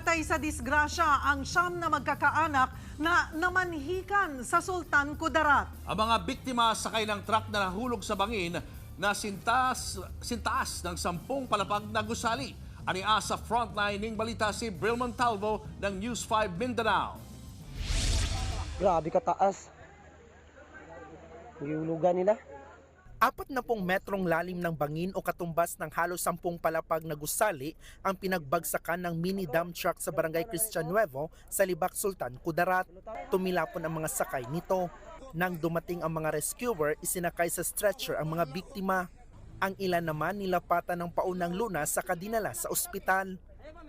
Napatay sa disgrasya ang siyam na magkakaanak na namanhikan sa Sultan Kudarat. Ang mga biktima sakay ng truck na nahulog sa bangin na sintaas ng 10 palapag na gusali. Ania sa frontline ng balita si Bril Montalvo ng News 5 Mindanao. Grabe kataas. Hulugan nila. 40 metrong lalim ng bangin o katumbas ng halos 10 palapag na gusali ang pinagbagsakan ng mini dump truck sa barangay Cristian Nuevo sa Libak, Sultan Kudarat. Tumilapon ang mga sakay nito. Nang dumating ang mga rescuer, isinakay sa stretcher ang mga biktima. Ang ilan naman nilapatan ng paunang lunas sa dinala sa ospital.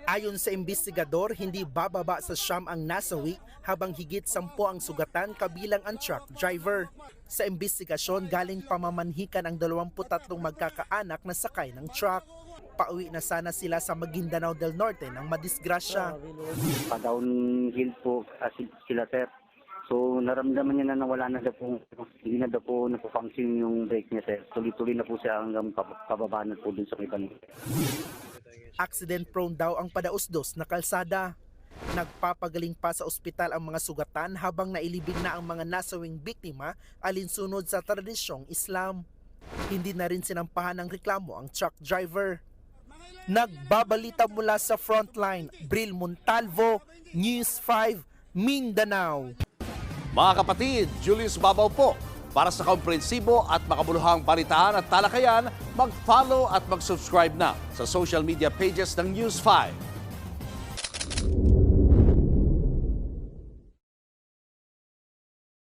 Ayon sa investigador, hindi bababa sa siyam ang nasawi habang higit 10 ang sugatan kabilang ang truck driver. Sa investigasyon, galing pamamanhikan ang 23 magkakaanak na sakay ng truck. Pauwi na sana sila sa Maguindanao del Norte nang madisgrasya. Pa-downhill po kasi sila, sir. So naramdaman niya na wala na daw po, hindi na daw po napofunction yung brake niya, sir. Tuloy-tuloy na po siya hanggang pababa na po dun sa ibang. Accident prone daw ang padausdos na kalsada. Nagpapagaling pa sa ospital ang mga sugatan habang nailibing na ang mga nasawing biktima alinsunod sa tradisyong Islam. Hindi na rin sinampahan ng reklamo ang truck driver. Nagbabalita mula sa frontline, Bril Montalvo, News 5, Mindanao. Mga kapatid, Julius Babaw po. Para sa komprehensibo at makabuluhang balitaan at talakayan, mag-follow at mag-subscribe na sa social media pages ng News 5.